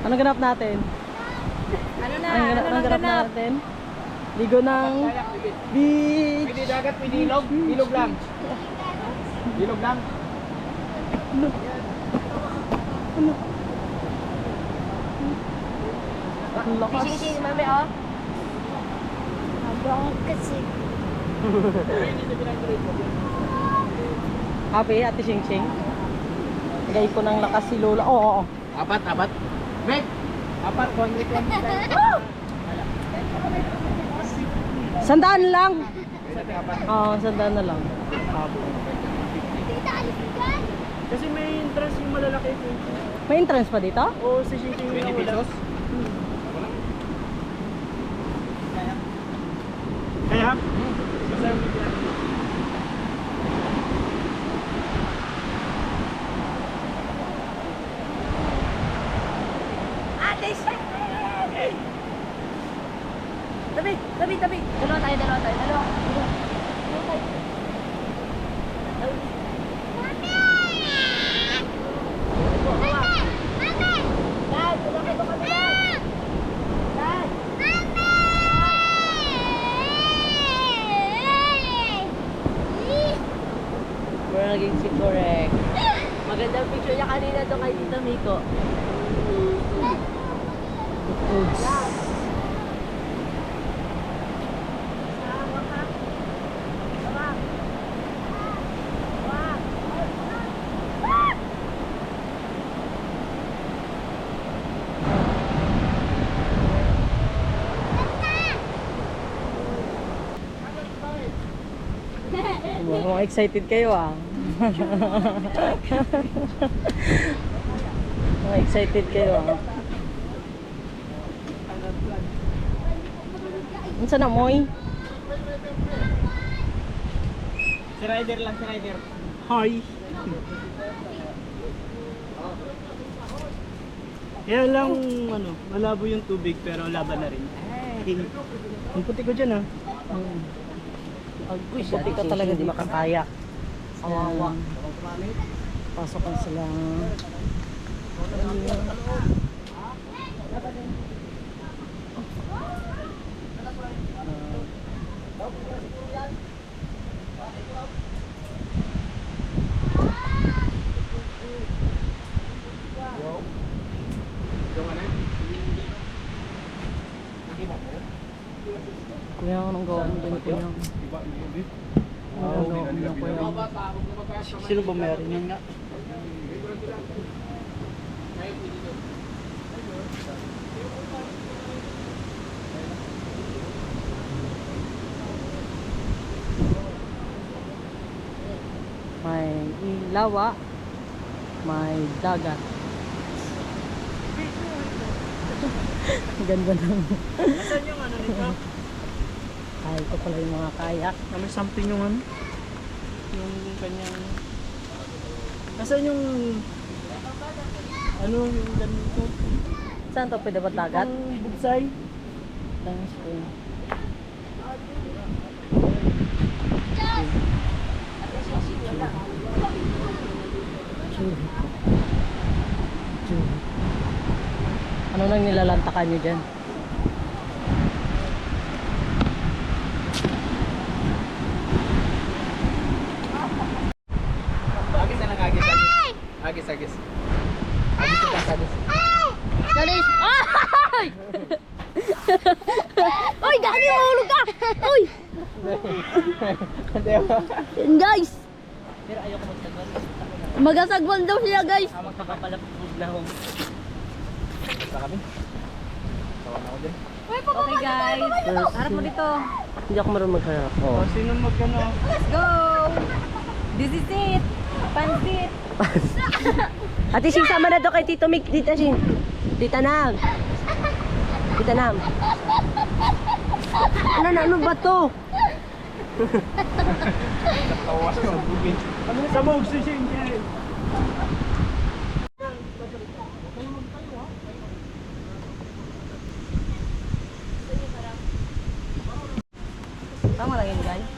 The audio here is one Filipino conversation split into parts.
Anong ganap natin? Ano na? Anong ganap natin? Ligo ng beach. Pwede dagat, pwede ilog. Ilog lang. Ilog lang. Ang lakas. Sing-sing, mami, oh. Abang kasi. Happy, Ate Sing Sing. Lagay ko ng lakas si Lola. Oo. Apat. Meg! Apat, 100 Sandaan lang. Apat. Oo, sandaan na lang. Tita, alis ka dyan. Kasi may entrance yung malalaki. May entrance pa dito? O, si Shinking 20 pesos? Kaya? Ate, shit! Tabi. Dalawa tayo. We're naging si Correct. Magandang picture niya kanina doon kay Tita Miko. Foods. Mukhang excited kayo ah. Mukhang excited kayo ah. Ano na moy? Si Rider lang, si Rider. Hi! Kaya lang, malabo yung tubig pero laban na rin. Ang puti ko dyan ah. Agui, buti ka talaga di makakaya. Awawa. Pasokan sila. Kuya, anong gawin mo dyan, kuya? Anong gawin mo, kuya? Sino ba meron yan nga? May lawa, may dagat. Ang ganda ng Nasaan yung nito? ay, ito pala yung mga kayak. May something yung yung kanyang... Nasaan yung... yung ganito? Saan to? Pwede ba dagat? Ang bugsay? Thanks, kuya. Ano nang nilalantakan nyo dyan? Agis. Dalis. Ay! Uy, dami mahulog ka! Uy! Yan, guys! Pero ayoko magsagwan. Magasagwan daw siya, guys. Magpapalapog na ako. Basta kami. Tawan ako din. Okay guys, harap mo dito. Hindi ako marunong magharap. O, sino magkano? Let's go! This is it! Pansit! Ate Sing, sama na doon kay Tito Mick. Tita Sing. Tita Nam. Ano ba to? Tawas ko. Sabog si Shinji. Tama lang yun, guys.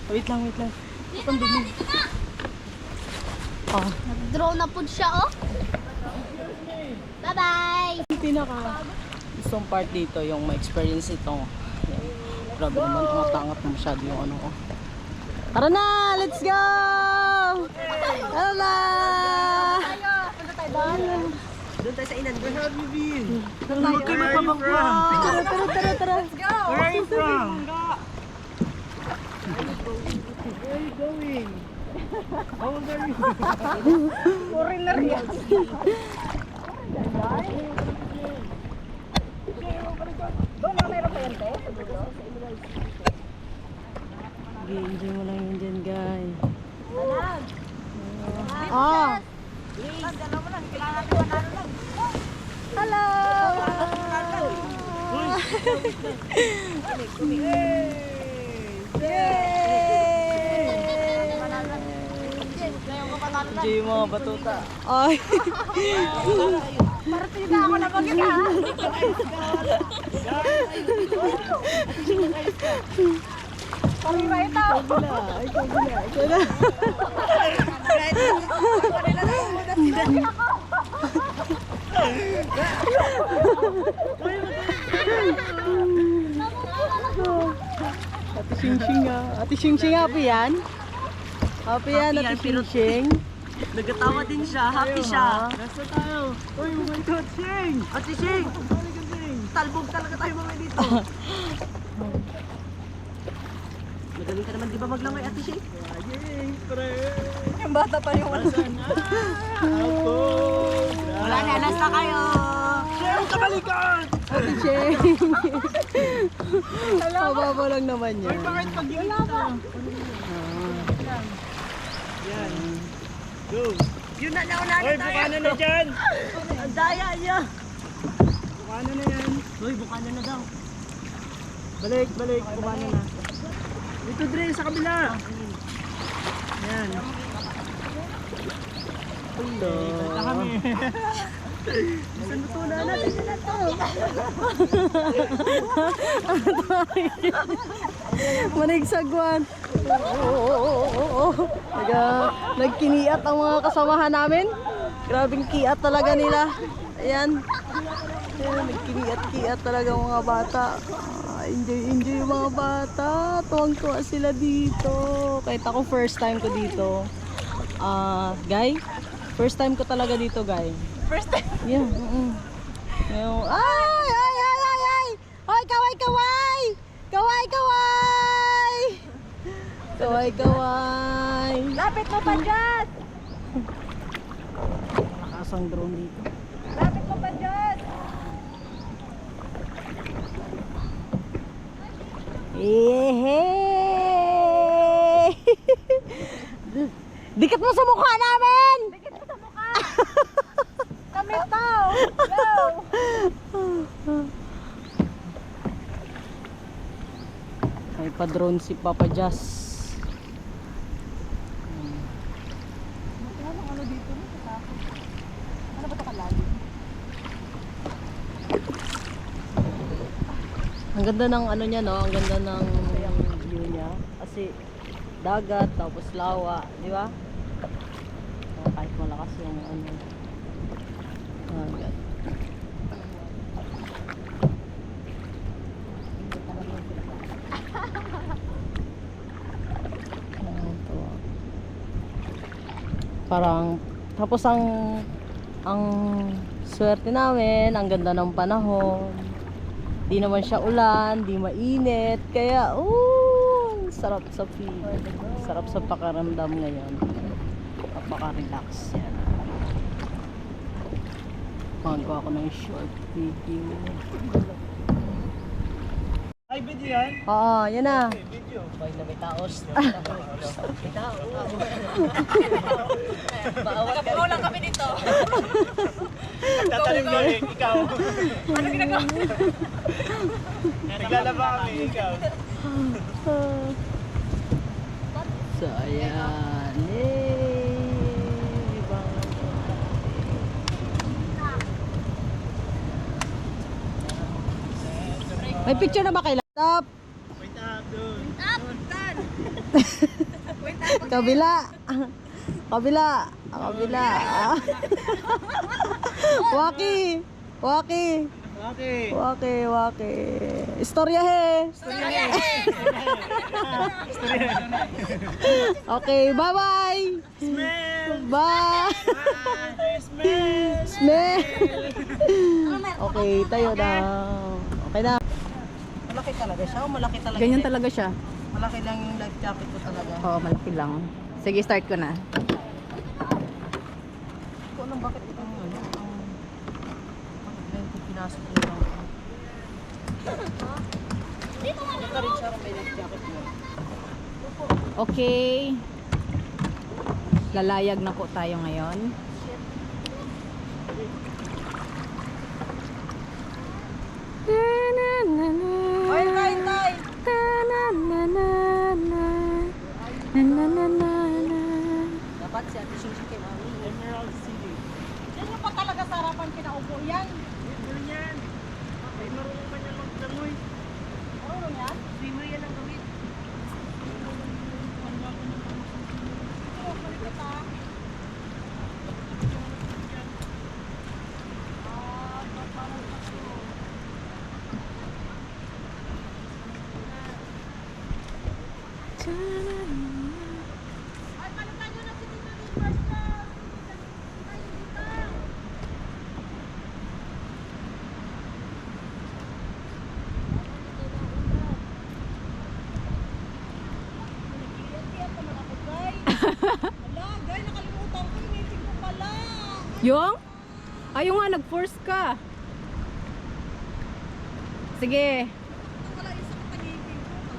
Wait lang. Ang dumi. Oh. Nag-draw na po siya, oh. Bye-bye! Yung pinaka gustong part dito, yung ma-experience ito. Yan. Grabe naman, angat-angat na masyado yung ano ko. Tara na! Let's go! Tara na! Doon tayo sa inan. Where have you been? Huwag kayo magpabangwa! Tara, tara, tara, tara! Where are you from? Where are you going? How old are you? Foreigner yan. Doon lang meron pa yan, te? Enjoy mo lang yun dyan, guys. Alam. Ah! Please, alam mo lang, kailangan natin manalo lang. Hello! Enjoy yung mga batuta. Ay! Partida ako na bagay ha. Pamira ito. Ay, kabila. Ito na. Ate Shing-Shing nga. Ate Shing-Shing, happy yan? Happy yan, Ate Shing-Shing. Nagkatawa din siya. Happy siya. Nasa tayo. Uy, oh my God, Shing! Ate Shing! Talbog talaga tayo mga dito. Magaling ka naman, di ba maglangoy, Ate Shing? Yay, pre! Yung bata pa yung ano. Wala na, alas na kayo! Shing, kabalikan! Ate Shing. Mababa lang naman yan. Bakit pag yun tayo? Yan. Go! Yun na nauna Hoy, bukana na dyan! Ang daya niya. Bukana na yan. Hoy, bukana na daw. Balik, balik. Bukana na. Dito, Dre, sa kabila. Yan. Hello. Basta kami. Saan tutunan natin sila to? Manigsagwan. Oo. Nagkiniat ang mga kasamahan namin. Grabing kiat talaga nila. Ayan. Ayan, nagkiniat-kiat talaga ang mga bata. Enjoy yung mga bata. Tuwang-tuwa sila dito. Kahit ako first time ko dito. Guy, first time ko talaga dito, guy. First time. Yeah. Ngayon, ay! Hoy, kaway! Kaway! Lapit mo pa dyan! Nakasang drone dito. Lapit mo pa dyan! Yehey! Dikit mo sa mukha namin! Dikit mo sa mukha! Kami to! Go! May pa-drone si Papa Jazz. Ano dito? Ano ba ito kalalim? Ang ganda ng ano niya, no? Ang ganda ng view niya. Kasi dagat, tapos lawa, di ba? Kahit malakas yung ano. Dagat. Parang tapos ang swerte namin, ang ganda ng panahon. Di naman siya ulan, di mainit, kaya sarap sa feel. Sarap sa pakiramdam ngayon. Napaka-relax yan. Magawa ko ng short video. Ay, video yan? Oo, yan na. Video. May na may taos. Nakapuno lang kami dito. Tatalim kami, ikaw. Ano ginagawa? Naglalaba kami, ikaw. So, ayan. Yay! May picture na ba kay laptop? Wait up, doon. Up! Tan! Wait up! Kabila. Kabila. Kabila. Waki. Waki. Okay. Waki. Waki. Istorya he. Okay, bye-bye. Smell. Bye. Smell. Smell. Okay, tayo na. Okay na. Malaki talaga siya. Malaki talaga. Ganyan talaga siya. Malaki lang yung life jacket ko talaga. Oo, malaki lang. Sige, start ko na. Ito lang bakit ito ang ano? Bakit lang ito pinasok ko lang? Ito rin siya may life jacket mo. Okay. Lalayag na po tayo ngayon. Ay, kain tayo! Dapat si Ate Sushi kay Mami. Emerald City. Yan yung pa talaga sa harapan kinaupo yan. Ano yan? Ay, marunong ka niya maglangoy. Marunong yan? Swimmer yan ang gawin. Wala, guys, nakalimutan ko. Iniisip ko pala. Yung? Ayaw nga, nag-force ka. Sige. Wala isa ka tangipin ko.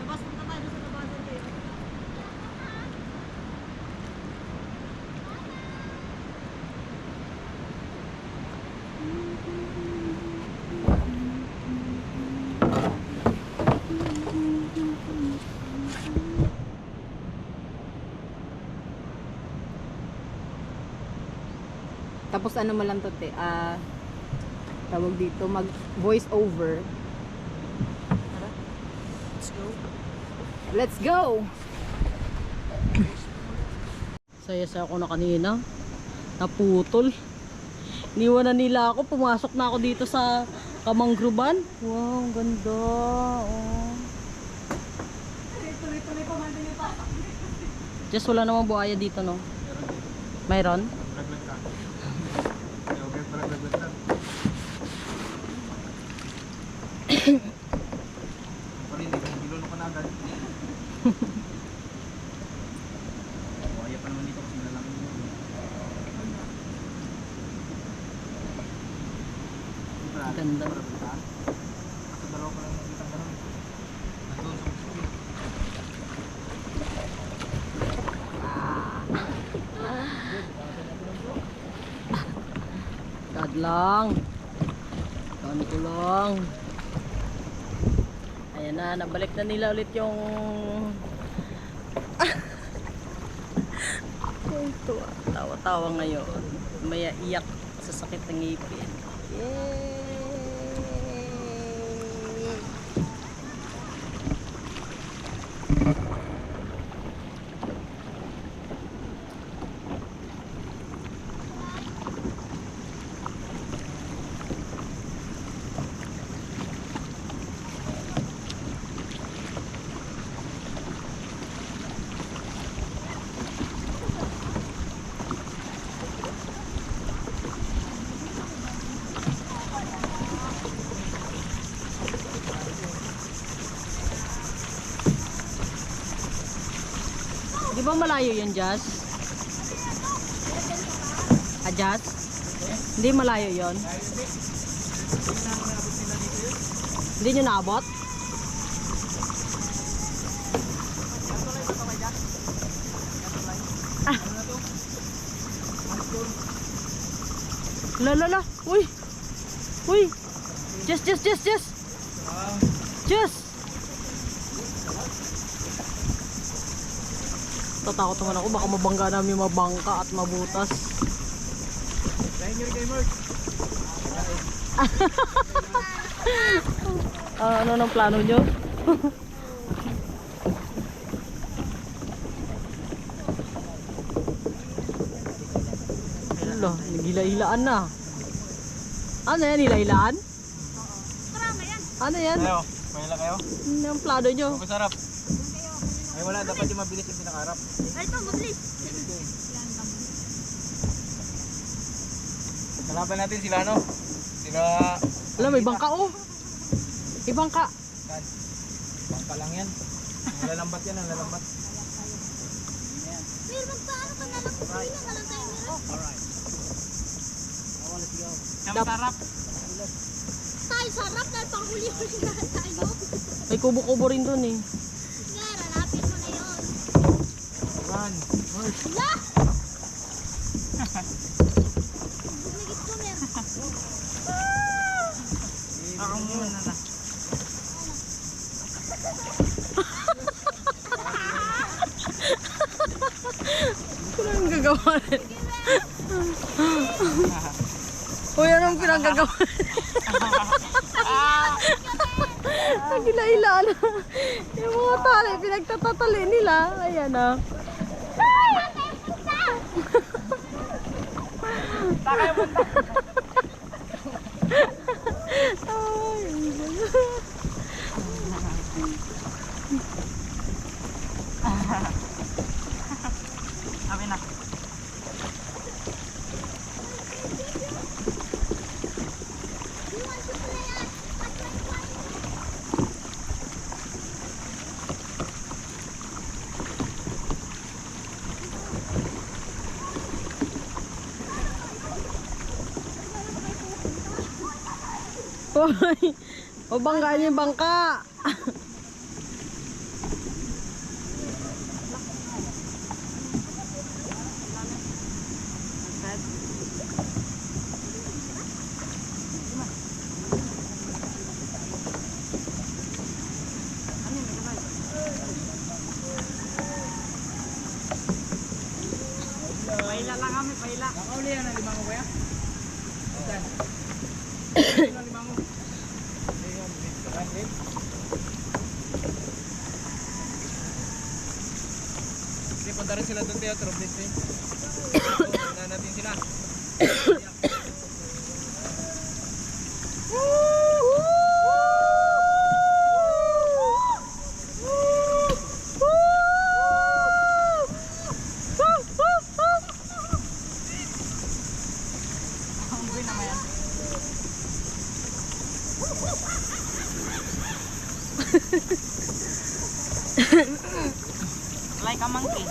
Labas punta tayo sa labasan din. Tapos ano mo lang to, te? Tawag dito, mag voice over. Let's go. Let's go! Saya-saya ako na kanina. Naputol. Iniwan na nila ako. Pumasok na ako dito sa Kamangruban. Wow, ang ganda. Oh. Just wala namang buhaya dito, no? Mayroon? Laglag ka. Okay, parang laglag lang. Parinig, bilolo ka na agad. Buhaya pa naman dito kasi nalang mo. Ganda. Kasi dalawa pa lang nakita ka nun. Nandun sa school. God lang. Dami ko lang. Ayan na, nabalik na nila ulit yung tawa-tawa ngayon. May iyak sa sakit ng ngipin. Yay! Di ba malayo yun, Jazz? Ah, Jazz? Hindi malayo yun? Hindi nyo naabot? Ah. La. Uy! Uy! Jazz! Jazz! Tatakot naman ako, baka mabangga namin mabangka at mabutas. Dahil nyo rin kay Mark. Ano nang plano nyo? Hila-hilaan na. Ano yan? Hila-hilaan? Marami yan. Ano yan? Ayo, mahila kayo? Ang plado nyo. Masarap. Ay wala, dapat yung mabilis yung pinakarap. Ay, ito, mabilis. Kalaban natin sila ano? Sila... Alam, may bangka oh. May bangka. Saan? Bangka lang yan. Ang lalambat yan, ang lalambat. Pero magpaano ka na lang kung sino ka lang tayo meron. Alright. Sarap. Tayo sarap dahil panghuli-huli na tayo. May kubo-kubo rin dun eh. Gara, lapit mo na yun. Run. Hala! Bumigit ko meron. Ako muna na. Ano ang gagawa rin? Uy, anong pinagagawa? Nagila-ila na. Yung mga tali, pinagtatatali nila. Ayan ah. Amin na. Hoy, o banggaan yung bangka. Paila lang kami, paila. Nakauli yan ang limango kuya? Saan? Ang limango. Hindi, punta rin sila doon tayo, Troblis eh. Punta natin sila. Like a monkey.